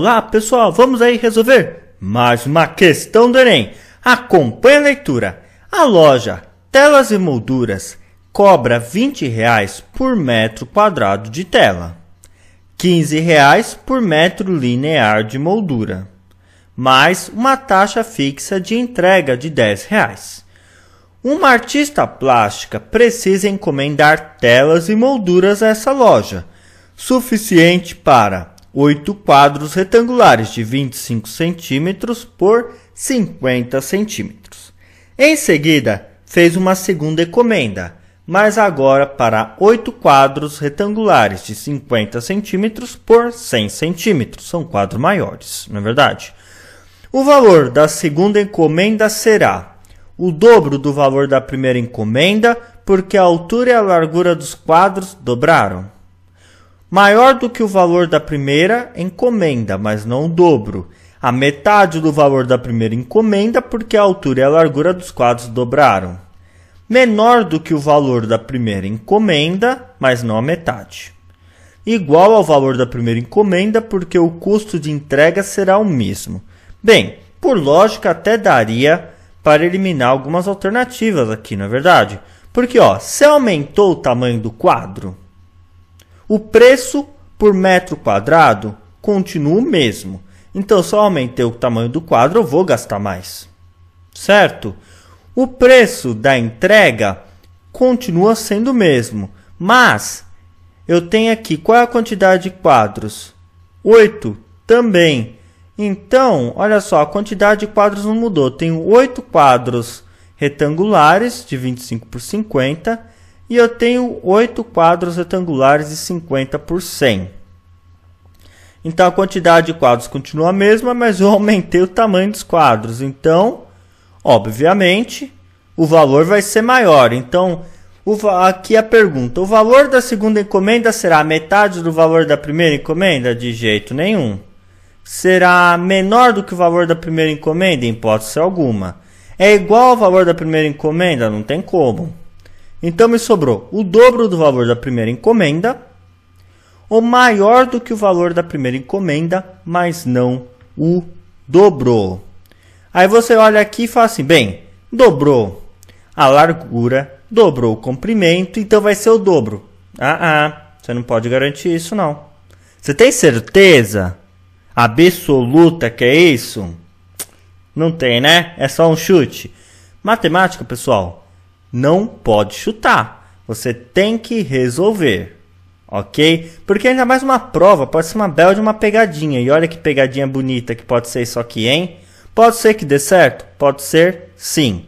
Olá pessoal, vamos aí resolver mais uma questão do Enem. Acompanhe a leitura. A loja Telas e Molduras cobra R$20 por metro quadrado de tela, R$15 por metro linear de moldura, mais uma taxa fixa de entrega de R$10. Uma artista plástica precisa encomendar telas e molduras a essa loja, suficiente para 8 quadros retangulares de 25 cm por 50 cm. Em seguida, fez uma segunda encomenda, mas agora para 8 quadros retangulares de 50 cm por 100 cm. São quadros maiores, não é verdade? O valor da segunda encomenda será o dobro do valor da primeira encomenda, porque a altura e a largura dos quadros dobraram. Maior do que o valor da primeira encomenda, mas não o dobro. A metade do valor da primeira encomenda, porque a altura e a largura dos quadros dobraram. Menor do que o valor da primeira encomenda, mas não a metade. Igual ao valor da primeira encomenda, porque o custo de entrega será o mesmo. Bem, por lógica até daria para eliminar algumas alternativas aqui, não é verdade? Porque, se aumentou o tamanho do quadro, o preço por metro quadrado continua o mesmo. Então, se eu aumentei o tamanho do quadro, eu vou gastar mais. Certo? O preço da entrega continua sendo o mesmo. Mas, eu tenho aqui, qual é a quantidade de quadros? 8 também. Então, olha só, a quantidade de quadros não mudou. Tenho 8 quadros retangulares de 25 por 50. E eu tenho 8 quadros retangulares de 50 por 100. Então, a quantidade de quadros continua a mesma, mas eu aumentei o tamanho dos quadros. Então, obviamente, o valor vai ser maior. Então, aqui a pergunta. O valor da segunda encomenda será a metade do valor da primeira encomenda? De jeito nenhum. Será menor do que o valor da primeira encomenda? Em hipótese alguma. É igual ao valor da primeira encomenda? Não tem como. Então, me sobrou o dobro do valor da primeira encomenda, ou maior do que o valor da primeira encomenda, mas não o dobro. Aí você olha aqui e fala assim, bem, dobrou a largura, dobrou o comprimento, então vai ser o dobro. Você não pode garantir isso, não. Você tem certeza absoluta que é isso? Não tem, né? É só um chute. Matemática, pessoal, não pode chutar. Você tem que resolver. Ok? Porque ainda mais uma prova, pode ser uma bela de uma pegadinha. E olha que pegadinha bonita que pode ser isso aqui, hein? Pode ser que dê certo? Pode ser sim.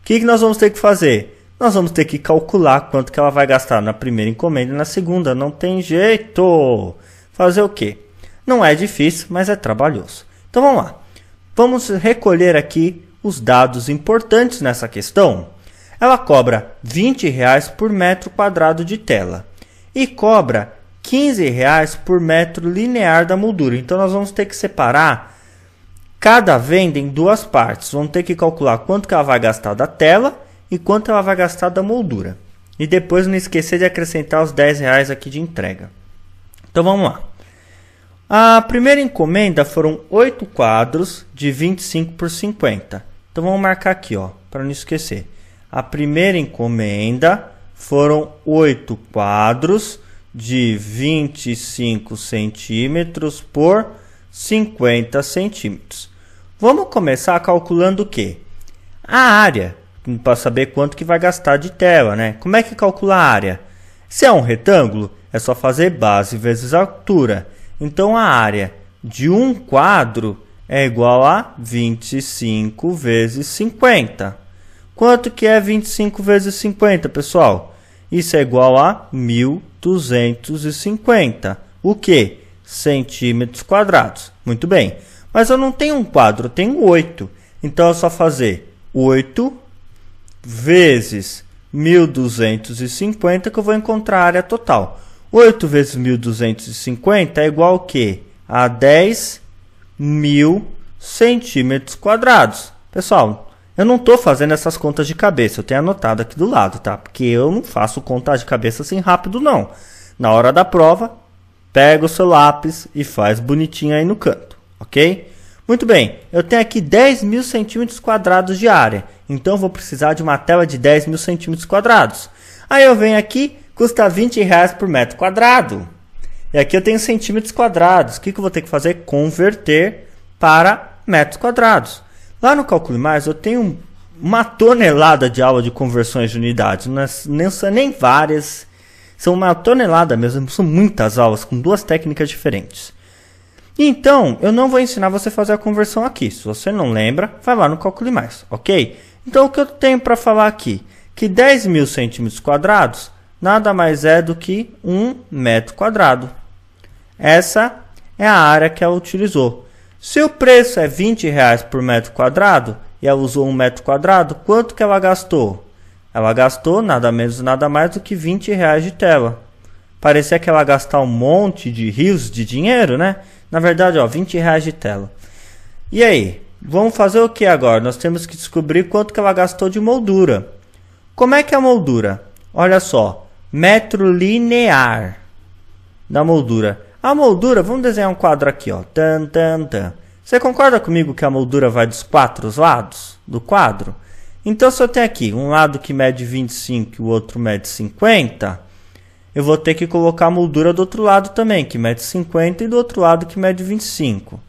O que nós vamos ter que fazer? Nós vamos ter que calcular quanto que ela vai gastar na primeira encomenda e na segunda. Não tem jeito. Fazer o quê? Não é difícil, mas é trabalhoso. Então vamos lá. Vamos recolher aqui os dados importantes nessa questão. Ela cobra R$20 por metro quadrado de tela e cobra R$15 por metro linear da moldura. Então, nós vamos ter que separar cada venda em duas partes. Vamos ter que calcular quanto que ela vai gastar da tela e quanto ela vai gastar da moldura. E depois não esquecer de acrescentar os R$10 aqui de entrega. Então, vamos lá. A primeira encomenda foram 8 quadros de 25 por 50. Então, vamos marcar aqui, para não esquecer. A primeira encomenda foram 8 quadros de 25 centímetros por 50 centímetros. Vamos começar calculando o quê? A área, para saber quanto que vai gastar de tela, né? Como é que calcula a área? Se é um retângulo, é só fazer base vezes altura. Então, a área de um quadro é igual a 25 vezes 50. Quanto que é 25 vezes 50, pessoal? Isso é igual a 1.250. O quê? Centímetros quadrados. Muito bem. Mas eu não tenho um quadro, eu tenho 8. Então, é só fazer 8 vezes 1.250 que eu vou encontrar a área total. 8 vezes 1.250 é igual ao quê? A 10.000 centímetros quadrados. Pessoal, eu não estou fazendo essas contas de cabeça, eu tenho anotado aqui do lado, tá? Porque eu não faço conta de cabeça assim rápido, não. Na hora da prova, pega o seu lápis e faz bonitinho aí no canto. ok? Muito bem, eu tenho aqui 10.000 centímetros quadrados de área, então eu vou precisar de uma tela de 10.000 centímetros quadrados. Aí eu venho aqui, custa R$20 por metro quadrado. E aqui eu tenho centímetros quadrados. O que eu vou ter que fazer? Converter para metros quadrados. Lá no Calcule Mais eu tenho uma tonelada de aula de conversões de unidades. Não são nem várias, são uma tonelada mesmo, são muitas aulas com duas técnicas diferentes. Então, eu não vou ensinar você a fazer a conversão aqui. Se você não lembra, vai lá no Calcule Mais, ok? Então, o que eu tenho para falar aqui? Que 10.000 centímetros quadrados nada mais é do que 1 metro quadrado. Essa é a área que ela utilizou. Se o preço é R$20 por metro quadrado e ela usou 1 metro quadrado, quanto que ela gastou? Ela gastou nada menos nada mais do que R$20 de tela. Parecia que ela ia gastar um monte de rios de dinheiro, né? Na verdade, ó, R$20 de tela. E aí, vamos fazer o que agora? Nós temos que descobrir quanto que ela gastou de moldura. Como é que é a moldura? Olha só, metro linear da moldura. A moldura, vamos desenhar um quadro aqui, ó. Tan, tan, tan. Você concorda comigo que a moldura vai dos 4 lados do quadro? Então, se eu tenho aqui um lado que mede 25 e o outro mede 50, eu vou ter que colocar a moldura do outro lado também, que mede 50, e do outro lado que mede 25.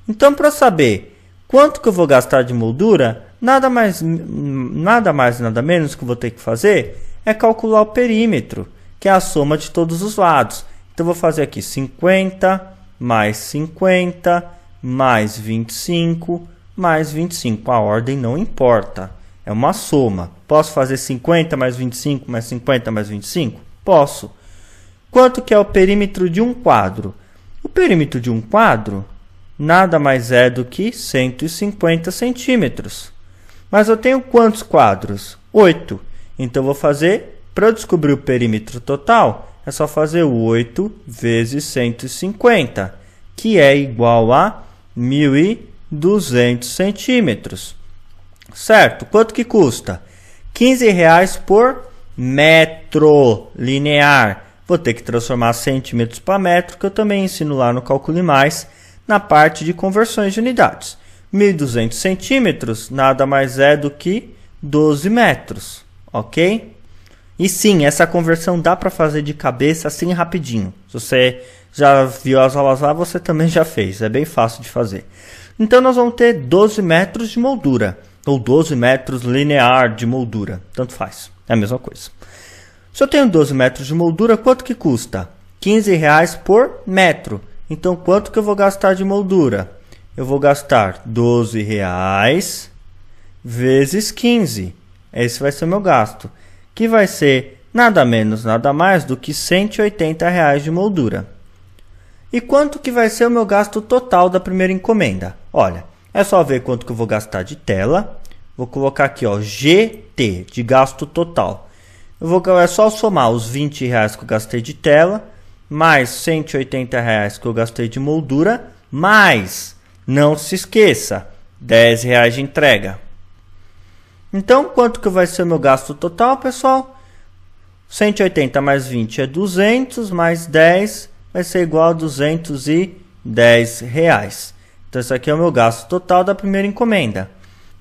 Então, para saber quanto que eu vou gastar de moldura, nada mais nada menos que eu vou ter que fazer é calcular o perímetro, que é a soma de todos os lados. Então, eu vou fazer aqui 50 mais 50 mais 25 mais 25. A ordem não importa, é uma soma. Posso fazer 50 mais 25 mais 50 mais 25? Posso. Quanto que é o perímetro de um quadro? O perímetro de um quadro nada mais é do que 150 centímetros. Mas eu tenho quantos quadros? 8. Então, eu vou fazer, para eu descobrir o perímetro total, é só fazer 8 vezes 150, que é igual a 1.200 centímetros. Certo? Quanto que custa? R$15 por metro linear. Vou ter que transformar centímetros para metro, que eu também ensino lá no Calcule Mais, na parte de conversões de unidades. 1.200 centímetros nada mais é do que 12 metros, ok? E sim, essa conversão dá para fazer de cabeça assim rapidinho. Se você já viu as aulas lá, você também já fez. É bem fácil de fazer. Então, nós vamos ter 12 metros de moldura. Ou 12 metros linear de moldura. Tanto faz. É a mesma coisa. Se eu tenho 12 metros de moldura, quanto que custa? R$15 por metro. Então, quanto que eu vou gastar de moldura? Eu vou gastar R$12 vezes 15. Esse vai ser o meu gasto. Que vai ser nada menos, nada mais do que R$180 de moldura. E quanto que vai ser o meu gasto total da primeira encomenda? Olha, é só ver quanto que eu vou gastar de tela. Vou colocar aqui, ó, GT, de gasto total. É só somar os R$20 que eu gastei de tela, mais R$180 que eu gastei de moldura, mais, não se esqueça, R$10 de entrega. Então, quanto que vai ser o meu gasto total, pessoal? 180 mais 20 é 200, mais 10 vai ser igual a R$210. Então, esse aqui é o meu gasto total da primeira encomenda.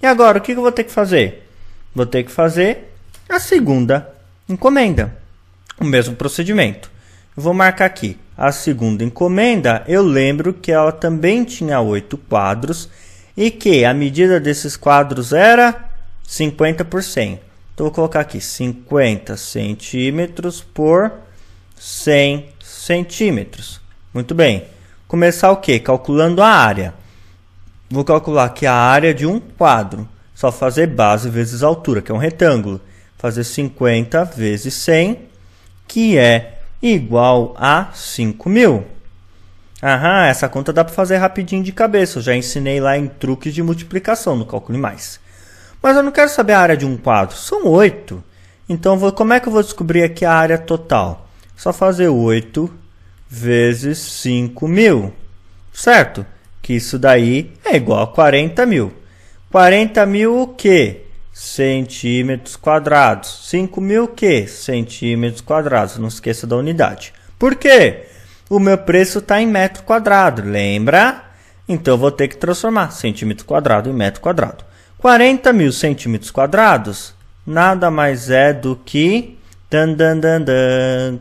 E agora, o que eu vou ter que fazer? Vou ter que fazer a segunda encomenda. O mesmo procedimento. Eu vou marcar aqui. A segunda encomenda, eu lembro que ela também tinha 8 quadros e que a medida desses quadros era 50 por 100. Então, vou colocar aqui 50 centímetros por 100 centímetros. Muito bem. Começar o quê? Calculando a área. Vou calcular aqui a área de um quadro. Só fazer base vezes altura, que é um retângulo. Fazer 50 vezes 100, que é igual a 5.000. Aham, essa conta dá para fazer rapidinho de cabeça. Eu já ensinei lá em truques de multiplicação no Calcule Mais. Mas eu não quero saber a área de um quadro. São 8. Então, como é que eu vou descobrir aqui a área total? Só fazer 8 vezes 5.000. Certo? Que isso daí é igual a 40.000. 40.000 o quê? Centímetros quadrados. 5.000 o quê? Centímetros quadrados. Não esqueça da unidade. Por quê? O meu preço está em metro quadrado. Lembra? Então eu vou ter que transformar centímetro quadrado em metro quadrado. 40.000 centímetros quadrados nada mais é do que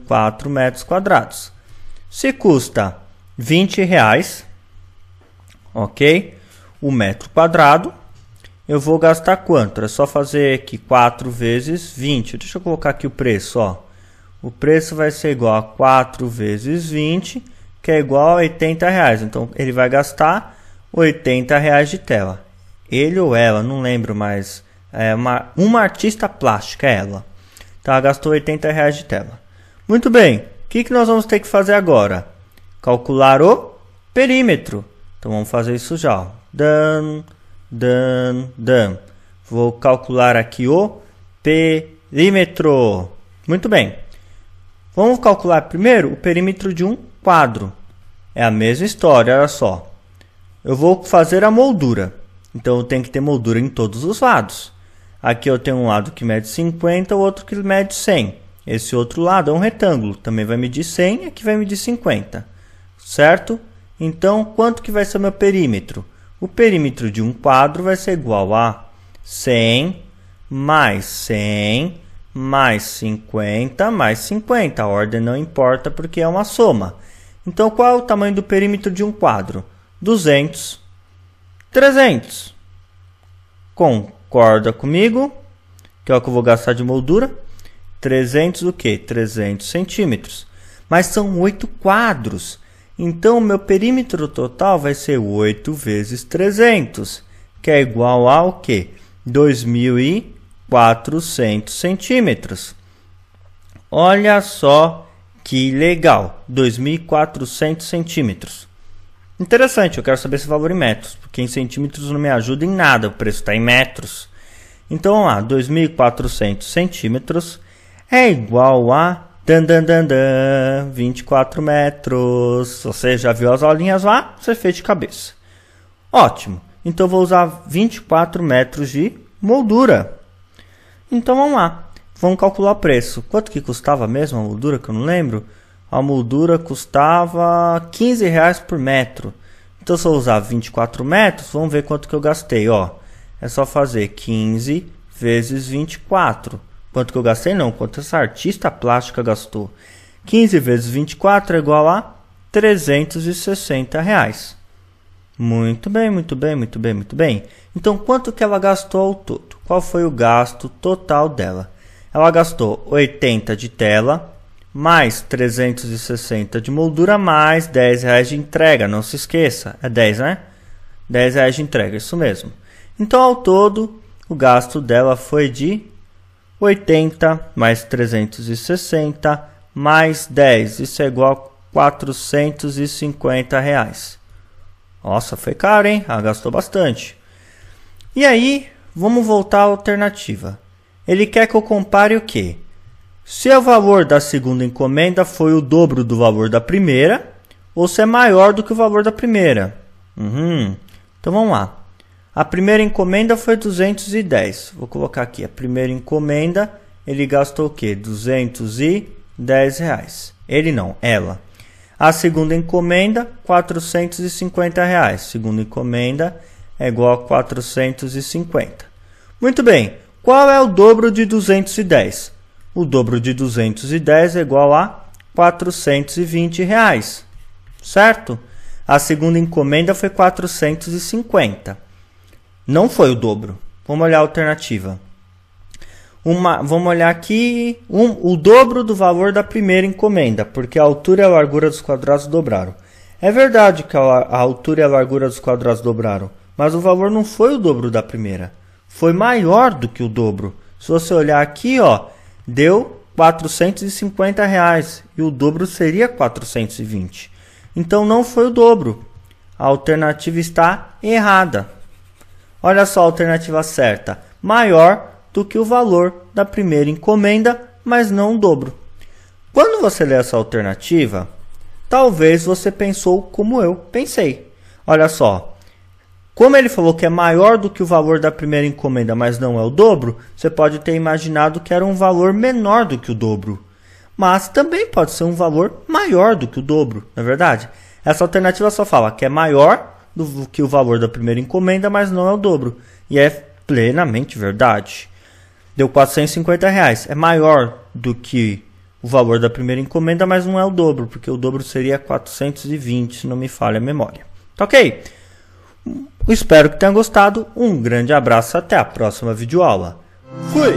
4 metros quadrados. Se custa R$20, ok? O metro quadrado, eu vou gastar quanto? É só fazer aqui 4 vezes 20. Deixa eu colocar aqui o preço, ó. O preço vai ser igual a 4 vezes 20, que é igual a R$80. Então, ele vai gastar R$80 de tela. Ele ou ela, não lembro mais. É uma artista plástica, é ela. Então, ela gastou R$80 de tela. Muito bem. O que nós vamos ter que fazer agora? Calcular o perímetro. Então, vamos fazer isso já, ó. Vou calcular aqui o perímetro. Muito bem. Vamos calcular primeiro o perímetro de um quadro. É a mesma história, olha só. Eu vou fazer a moldura. Então, eu tenho que ter moldura em todos os lados. Aqui eu tenho um lado que mede 50, o outro que mede 100. Esse outro lado é um retângulo. Também vai medir 100 e aqui vai medir 50. Certo? Então, quanto que vai ser o meu perímetro? O perímetro de um quadro vai ser igual a 100 mais 100 mais 50 mais 50. A ordem não importa porque é uma soma. Então, qual é o tamanho do perímetro de um quadro? 200. 300. Concorda comigo? Que é o que eu vou gastar de moldura. 300 o quê? 300 centímetros. Mas são 8 quadros. Então, o meu perímetro total vai ser 8 vezes 300, que é igual ao quê? 2.400 centímetros. Olha só que legal, 2.400 centímetros. Interessante, eu quero saber esse valor em metros, porque em centímetros não me ajuda em nada, o preço está em metros. Então, vamos lá, 2.400 centímetros é igual a 24 metros. Você já viu as aulinhas lá? Você fez de cabeça. Ótimo. Então, eu vou usar 24 metros de moldura. Então, vamos lá. Vamos calcular o preço. Quanto que custava mesmo a moldura, que eu não lembro? A moldura custava R$15 por metro. Então, se eu usar 24 metros, vamos ver quanto que eu gastei. Ó, é só fazer 15 vezes 24. Quanto que eu gastei? Não, quanto essa artista plástica gastou. 15 vezes 24 é igual a R$360. Muito bem, muito bem, muito bem, muito bem. Então, quanto que ela gastou ao todo? Qual foi o gasto total dela? Ela gastou 80 de tela, mais 360 de moldura, mais R$10 de entrega. Não se esqueça, é 10, né? R$10 de entrega, isso mesmo. Então, ao todo, o gasto dela foi de 80 mais 360 mais 10. Isso é igual a R$450. Nossa, foi caro, hein? Ah, gastou bastante. E aí, vamos voltar à alternativa. Ele quer que eu compare o quê? Se o valor da segunda encomenda foi o dobro do valor da primeira, ou se é maior do que o valor da primeira. Então, vamos lá. A primeira encomenda foi 210. Vou colocar aqui. A primeira encomenda, ele gastou o quê? R$210. Ele não, ela. A segunda encomenda, R$450. Segunda encomenda é igual a 450. Muito bem. Qual é o dobro de 210? O dobro de 210 é igual a R$420. Certo? A segunda encomenda foi 450. Não foi o dobro. Vamos olhar a alternativa. Vamos olhar aqui o dobro do valor da primeira encomenda, porque a altura e a largura dos quadrados dobraram. É verdade que a altura e a largura dos quadrados dobraram, mas o valor não foi o dobro da primeira. Foi maior do que o dobro. Se você olhar aqui, ó, deu R$450 e o dobro seria 420. Então não foi o dobro. A alternativa está errada. Olha só a alternativa certa. Maior do que o valor da primeira encomenda, mas não o dobro. Quando você lê essa alternativa, talvez você pensou como eu pensei. Olha só. Como ele falou que é maior do que o valor da primeira encomenda, mas não é o dobro, você pode ter imaginado que era um valor menor do que o dobro. Mas também pode ser um valor maior do que o dobro, não é verdade? Essa alternativa só fala que é maior do que o valor da primeira encomenda, mas não é o dobro. E é plenamente verdade. Deu R$450. É maior do que o valor da primeira encomenda, mas não é o dobro, porque o dobro seria 420, se não me falha a memória. Tá ok? Espero que tenham gostado. Um grande abraço, até a próxima videoaula. Fui!